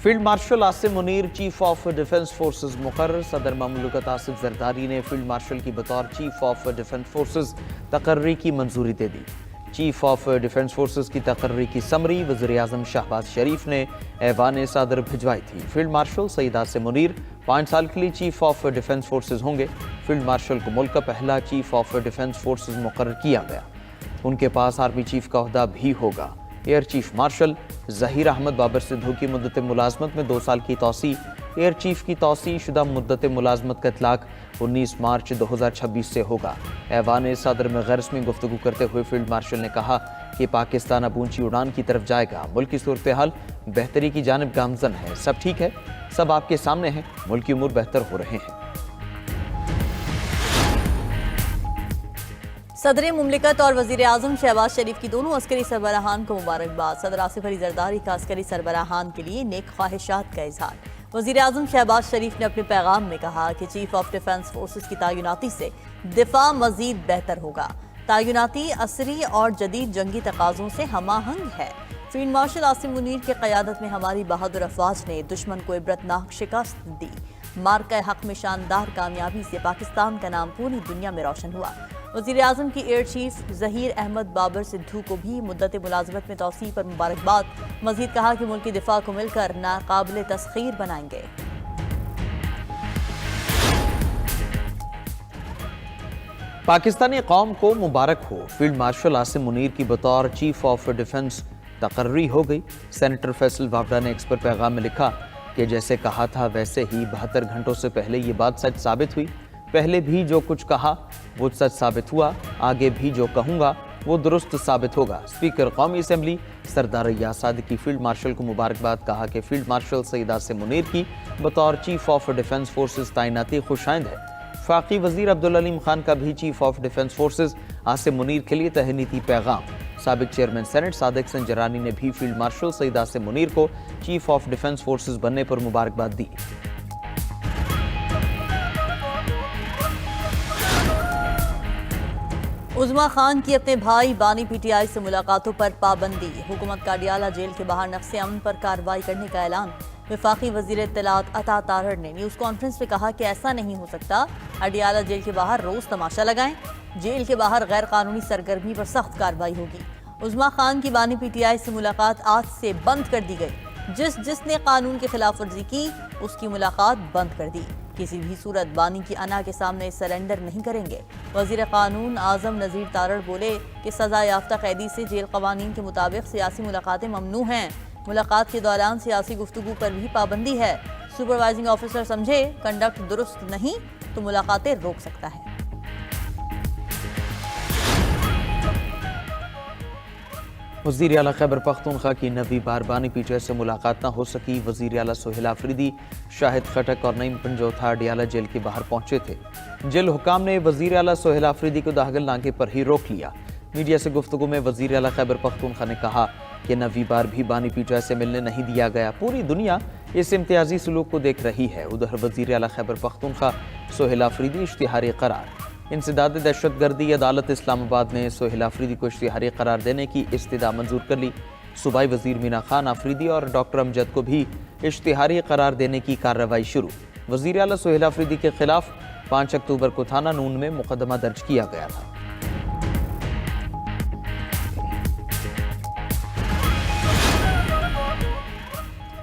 Field marshal Asim Munir chief of defence forces مقرر۔ صدر مملکت آصف زرداری نے فیلڈ مارشل کی بطور چیف آف ڈیفنس فورسز تقرری کی منظوری دے دی۔ چیف آف ڈیفنس فورسز کی تقرری کی سمری وزیر اعظم شہباز شریف نے ایوان صدر بھجوائی تھی۔ فیلڈ مارشل سید آصم منیر 5 سال کے لیے چیف آف ڈیفنس فورسز ہوں گے۔ فیلڈ مارشل کو ملک کا پہلا چیف آف ڈیفنس فورسز مقرر کیا گیا۔ ان کے پاس آرمی چیف کا عہدہ بھی ہوگا۔ Air chief marshal Zaheer Ahmed Babar Sidhu کی مدت ملازمت میں 2 سال کی توسیع۔ ایئر چیف کی توسیع شدہ مدت ملازمت کا اطلاق 19 مارچ 2026 سے ہوگا۔ ایوان صدر میں غیر رسمی گفتگو کرتے ہوئے فیلڈ مارشل نے کہا کہ پاکستان اب اونچی اڑان کی طرف جائے گا۔ ملک کی صورتحال بہتری کی جانب گامزن ہے۔ سب ٹھیک ہے، سب آپ کے سامنے ہیں، ملکی امور بہتر ہو رہے ہیں۔ صدر مملکت اور وزیر اعظم شہباز شریف کی دونوں عسکری سربراہان کو مبارکباد۔ صدر آصف علی زرداری کا عسکری سربراہان کے لیے نیک خواہشات کا اظہار۔ وزیر اعظم شہباز شریف نے اپنے پیغام میں کہا کہ چیف آف ڈیفنس فورسز کی تعیناتی سے دفاع مزید بہتر ہوگا۔ تعیناتی عصری اور جدید جنگی تقاضوں سے ہم آہنگ ہے۔ فیلڈ مارشل آصم منیر کی قیادت میں ہماری بہادر افواج نے دشمن کو عبرتناک شکست دی۔ مارکہ حق میں شاندار کامیابی سے پاکستان کا نام پوری دنیا میں روشن ہوا۔ وزیر اعظم کی ایئر چیف ظہیر احمد بابر سدھو کو بھی مدت ملازمت میں توسیع پر مبارکباد۔ مزید کہا کہ ملکی دفاع کو مل کر ناقابل تسخیر بنائیں گے۔ پاکستانی قوم کو مبارک ہو، فیلڈ مارشل آصم منیر کی بطور چیف آف ڈیفنس تقرری ہو گئی۔ سینیٹر فیصل واوڈا نے ایکس پر پیغام میں لکھا کہ جیسے کہا تھا ویسے ہی 72 گھنٹوں سے پہلے یہ بات سچ ثابت ہوئی۔ پہلے بھی جو کچھ کہا وہ سچ ثابت ہوا، آگے بھی جو کہوں گا وہ درست ثابت ہوگا۔ اسپیکر قومی اسمبلی سردار ریاض صادقی فیلڈ مارشل کو مبارکباد۔ کہا کہ فیلڈ مارشل سید آصم منیر کی بطور چیف آف ڈیفنس فورسز تعیناتی خوش آئند ہے۔ وفاقی وزیر عبدالعلیم خان کا بھی chief of defence forces Asim Munir کے لیے تہنیتی پیغام۔ سابق چیئرمین سینٹ صادق سنجرانی نے بھی فیلڈ مارشل سید آصم منیر کو چیف آف ڈیفنس فورسز بننے پر مبارکباد دی۔ عظما خان کی اپنے بھائی بانی پی ٹی آئی سے ملاقاتوں پر پابندی۔ حکومت کا اڈیالہ جیل کے باہر نقص امن پر کارروائی کرنے کا اعلان۔ وفاقی وزیر اطلاعات عطا تارڑ نے نیوز کانفرنس میں کہا کہ ایسا نہیں ہو سکتا، اڈیالہ جیل کے باہر روز تماشا لگائیں، جیل کے باہر غیر قانونی سرگرمی پر سخت کارروائی ہوگی۔ عظما خان کی بانی پی ٹی آئی سے ملاقات آج سے بند کر دی گئی۔ جس نے قانون کی خلاف ورزی کی اس کی ملاقات بند کر دی۔ کسی بھی صورت بانی کی انا کے سامنے سرنڈر نہیں کریں گے۔ وزیر قانون اعظم نذیر تارڑ بولے کہ سزا یافتہ قیدی سے جیل قوانین کے مطابق سیاسی ملاقاتیں ممنوع ہیں۔ ملاقات کے دوران سیاسی گفتگو پر بھی پابندی ہے۔ سپروائزنگ آفیسر سمجھے کنڈکٹ درست نہیں تو ملاقاتیں روک سکتا ہے۔ وزیر اعلیٰ خیبر پختونخوا کی 9ویں بار بانی پی ٹی آئی سے ملاقات نہ ہو سکی۔ وزیر اعلیٰ سہیل آفریدی، شاہد خٹک اور نعیم پنجوتھا اڈیالہ جیل کے باہر پہنچے تھے۔ جیل حکام نے وزیر اعلیٰ سہیل آفریدی کو داخل ناکے پر ہی روک لیا۔ میڈیا سے گفتگو میں وزیر اعلیٰ خیبر پختونخوا نے کہا کہ 9ویں بار بھی بانی پی ٹی آئی سے ملنے نہیں دیا گیا۔ پوری دنیا اس امتیازی سلوک کو دیکھ رہی ہے۔ ادھر وزیر اعلیٰ خیبر پختونخوا سہیل آفریدی اشتہاری قرار۔ انسداد دہشت گردی عدالت اسلام آباد نے سہیل آفریدی کو اشتہاری قرار دینے کی استدعا منظور کر لی۔ صوبائی وزیر مینا خان آفریدی اور ڈاکٹر امجد کو بھی اشتہاری قرار دینے کی کارروائی شروع۔ وزیر اعلیٰ سہیل آفریدی کے خلاف 5 اکتوبر کو تھانہ نون میں مقدمہ درج کیا گیا تھا۔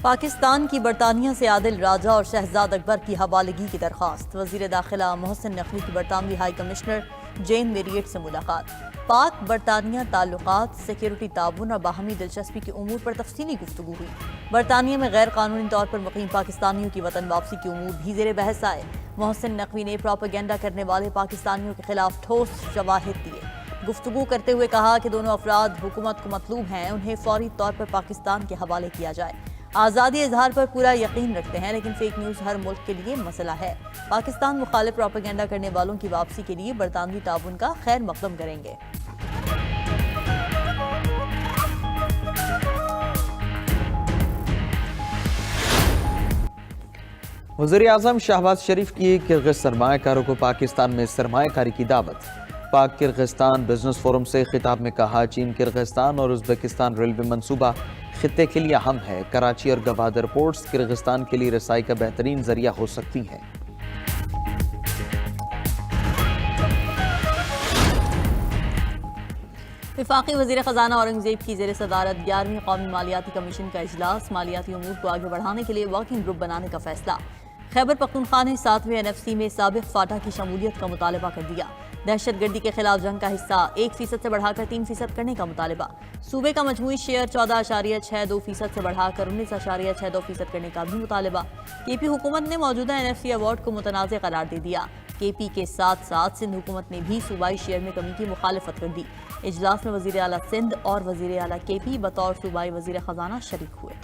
پاکستان کی برطانیہ سے عادل راجہ اور شہزاد اکبر کی حوالگی کی درخواست۔ وزیر داخلہ محسن نقوی کی برطانوی ہائی کمشنر جین میریٹ سے ملاقات۔ پاک برطانیہ تعلقات، سیکیورٹی تعاون اور باہمی دلچسپی کے امور پر تفصیلی گفتگو ہوئی۔ برطانیہ میں غیر قانونی طور پر مقیم پاکستانیوں کی وطن واپسی کے امور بھی زیر بحث آئے۔ محسن نقوی نے پروپیگنڈا کرنے والے پاکستانیوں کے خلاف ٹھوس شواہد دیے۔ گفتگو کرتے ہوئے کہا کہ دونوں افراد حکومت کو مطلوب ہیں، انہیں فوری طور پر پاکستان کے حوالے کیا جائے۔ آزادی اظہار پر پورا یقین رکھتے ہیں، لیکن فیک نیوز ہر ملک کے لیے مسئلہ ہے۔ پاکستان مخالف پروپیگنڈا کرنے والوں کی واپسی کے لیے برطانوی تعاون کا خیر مقدم کریں گے۔ وزیر اعظم شہباز شریف کی کرغز سرمایہ کاروں کو پاکستان میں سرمایہ کاری کی دعوت۔ پاک کرغستان بزنس فورم سے خطاب میں کہا چین کرغستان اور ازبکستان ریلوے منصوبہ خطے کے لیے اہم ہے. کراچی اور گوادر پورٹس کرغستان کے لیے رسائی کا بہترین ذریعہ ہو سکتی ہیں. وفاقی وزیر خزانہ اورنگزیب کی زیر صدارت 11ویں قومی مالیاتی کمیشن کا اجلاس. مالیاتی امور کو آگے بڑھانے کے لیے ورکنگ گروپ بنانے کا فیصلہ. خیبر پختونخوا نے 7ویں NFC میں سابق فاٹا کی شمولیت کا مطالبہ کر دیا. دہشت گردی کے خلاف جنگ کا حصہ 1% سے بڑھا کر 3% کرنے کا مطالبہ. صوبے کا مجموعی شیئر 14.62% سے بڑھا کر 19.62% کرنے کا بھی مطالبہ. KP حکومت نے موجودہ NFC ایوارڈ کو متنازع قرار دے دیا. KP کے ساتھ ساتھ سندھ حکومت نے بھی صوبائی شیئر میں کمی کی مخالفت کر دی. اجلاس میں وزیر اعلیٰ سندھ اور وزیر اعلیٰ KP بطور صوبائی وزیر خزانہ شریک ہوئے.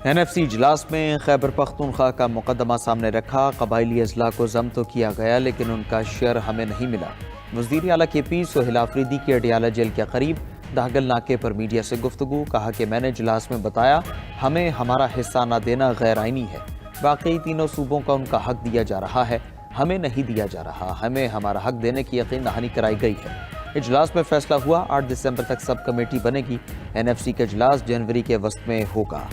NFC اجلاس میں خیبر پختونخوا کا مقدمہ سامنے رکھا. قبائلی اضلاع کو ضم تو کیا گیا لیکن ان کا شیئر ہمیں نہیں ملا. وزیر اعلیٰ KP سہیل آفریدی کی اڈیالہ جیل کے قریب دہگل ناکے پر میڈیا سے گفتگو. کہا کہ میں نے اجلاس میں بتایا ہمیں ہمارا حصہ نہ دینا غیر آئینی ہے. واقعی تینوں صوبوں کا ان کا حق دیا جا رہا ہے, ہمیں نہیں دیا جا رہا. ہمیں ہمارا حق دینے کی یقین دہانی کرائی گئی ہے. اجلاس میں فیصلہ ہوا 8 دسمبر تک سب کمیٹی بنے گی. NFC کا اجلاس جنوری کے وسط میں ہوگا.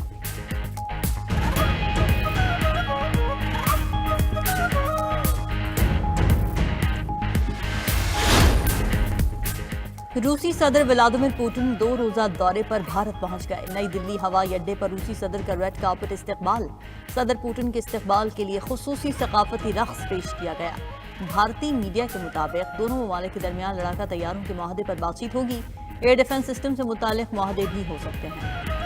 روسی صدر ولادیمیر پوٹن 2 روزہ دورے پر بھارت پہنچ گئے. نئی دلی ہوائی اڈے پر روسی صدر کا ریڈ کارپٹ استقبال. صدر پوٹن کے استقبال کے لیے خصوصی ثقافتی رقص پیش کیا گیا. بھارتی میڈیا کے مطابق دونوں ممالک کے درمیان لڑاکا طیاروں کے معاہدے پر بات چیت ہوگی. ایئر ڈیفنس سسٹم سے متعلق معاہدے بھی ہو سکتے ہیں.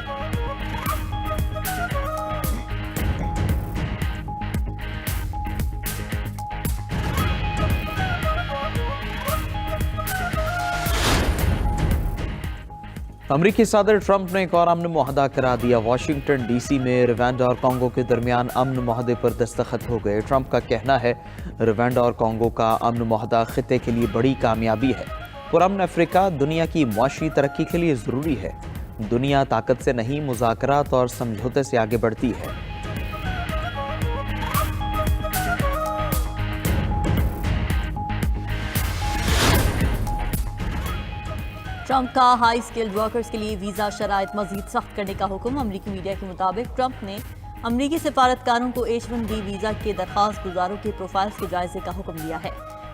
امریکی صدر ٹرمپ نے ایک اور امن معاہدہ کرا دیا. واشنگٹن DC میں روانڈا اور کانگو کے درمیان امن معاہدے پر دستخط ہو گئے. ٹرمپ کا کہنا ہے روانڈا اور کانگو کا امن معاہدہ خطے کے لیے بڑی کامیابی ہے. پرامن افریقہ دنیا کی معاشی ترقی کے لیے ضروری ہے. دنیا طاقت سے نہیں مذاکرات اور سمجھوتے سے آگے بڑھتی ہے. ٹرمپ کا ہائی سکلڈ ورکرز کے لیے ویزا شرائط مزید سخت کرنے کا حکم. امریکی میڈیا کے مطابق ٹرمپ نے امریکی سفارتکاروں کو H1B ویزا کے درخواست گزاروں کے پروفائلز کے جائزے کا حکم دیا ہے.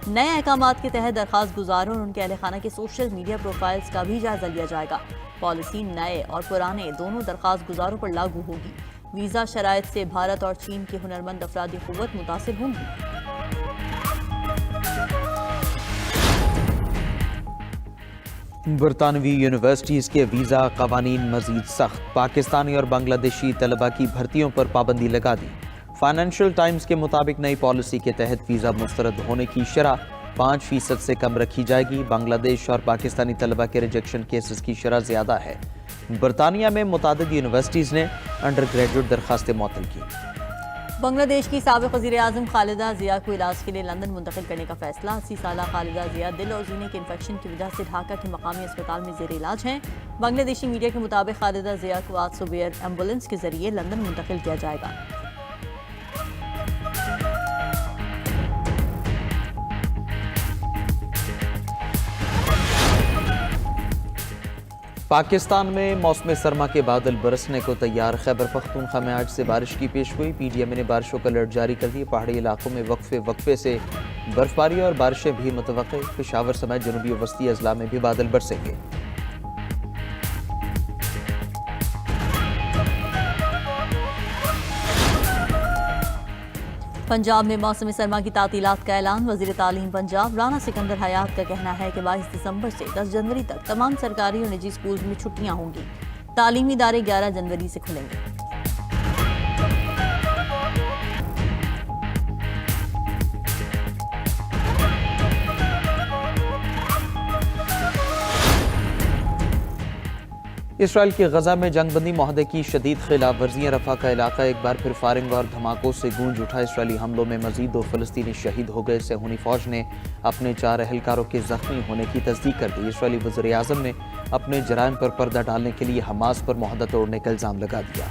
نئے احکامات کے تحت درخواست گزاروں اور ان کے اہل خانہ کے سوشل میڈیا پروفائلز کا بھی جائزہ لیا جائے گا. پالیسی نئے اور پرانے دونوں درخواست گزاروں پر لاگو ہوگی. ویزا شرائط سے بھارت اور چین کے ہنرمند افرادی قوت متاثر ہوں گی. برطانوی یونیورسٹیز کے ویزا قوانین مزید سخت. پاکستانی اور بنگلہ دیشی طلبہ کی بھرتیوں پر پابندی لگا دی. فائنینشل ٹائمز کے مطابق نئی پالیسی کے تحت ویزا مسترد ہونے کی شرح 5% سے کم رکھی جائے گی. بنگلہ دیش اور پاکستانی طلبہ کے ریجیکشن کیسز کی شرح زیادہ ہے. برطانیہ میں متعدد یونیورسٹیز نے انڈر گریجویٹ درخواستیں معطل کی. بنگلہ دیش کی سابق وزیر اعظم خالدہ ضیاء کو علاج کے لیے لندن منتقل کرنے کا فیصلہ. 80 سالہ خالدہ ضیاء دل اور سینے کے انفیکشن کی وجہ سے ڈھاکہ کے مقامی اسپتال میں زیر علاج ہیں. بنگلہ دیشی میڈیا کے مطابق خالدہ ضیاء کو آج صبح ایمبولینس کے ذریعے لندن منتقل کیا جائے گا. پاکستان میں موسم سرما کے بادل برسنے کو تیار. خیبر پختونخوا میں آج سے بارش کی پیش گوئی. PDM نے بارشوں کا الرٹ جاری کر دی. پہاڑی علاقوں میں وقفے سے برفباری اور بارشیں بھی متوقع. پشاور سمیت جنوبی و وسطی اضلاع میں بھی بادل برسیں گے. پنجاب میں موسم سرما کی تعطیلات کا اعلان. وزیر تعلیم پنجاب رانا سکندر حیات کا کہنا ہے کہ 22 دسمبر سے 10 جنوری تک تمام سرکاری اور نجی سکولز میں چھٹیاں ہوں گی. تعلیمی ادارے 11 جنوری سے کھلیں گے. اسرائیل کی غزہ میں جنگ بندی معاہدے کی شدید خلاف ورزیاں. رفح کا علاقہ ایک بار پھر فائرنگ اور دھماکوں سے گونج اٹھا. اسرائیلی حملوں میں مزید 2 فلسطینی شہید ہو گئے. صہیونی فوج نے اپنے 4 اہلکاروں کے زخمی ہونے کی تصدیق کر دی. اسرائیلی وزیر اعظم نے اپنے جرائم پر پردہ ڈالنے کے لیے حماس پر معاہدہ توڑنے کا الزام لگا دیا۔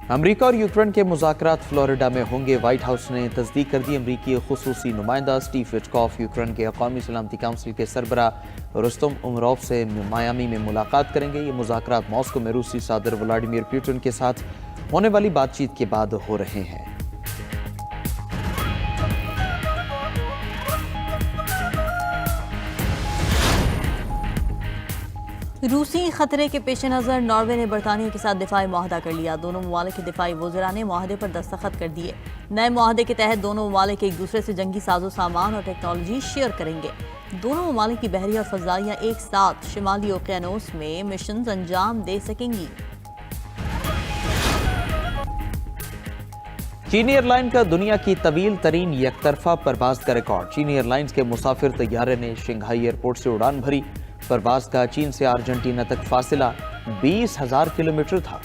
امریکہ اور یوکرین کے مذاکرات فلوریڈا میں ہوں گے۔ وائٹ ہاؤس نے تصدیق کر دی۔ امریکی خصوصی نمائندہ سٹیو وٹکوف یوکرین کے قومی سلامتی کونسل کے سربراہ رستم امروف سے میامی میں ملاقات کریں گے۔ یہ مذاکرات ماسکو میں روسی صدر ولادیمیر پوٹن کے ساتھ ہونے والی بات چیت کے بعد ہو رہے ہیں۔ روسی خطرے کے پیش نظر ناروے نے برطانیہ کے ساتھ دفاعی معاہدہ کر لیا۔ دونوں ممالک کے دفاعی وزراء نے معاہدے پر دستخط کر دیے۔ نئے معاہدے کے تحت دونوں ممالک ایک دوسرے سے جنگی ساز و سامان اور ٹیکنالوجی شیئر کریں گے۔ دونوں ممالک کی بحریہ اور فضائیہ ایک ساتھ شمالی اوقیانوس میں مشنز انجام دے سکیں گی۔ چینی ایئر لائن کا دنیا کی طویل ترین یک طرفہ پرواز کا ریکارڈ۔ چینی ایئر لائنز کے مسافر طیارے نے شنگھائی ایئرپورٹ سے اڑان بھری۔ پرواز کا چین سے ارجنٹینا تک فاصلہ 20,000 کلومیٹر تھا۔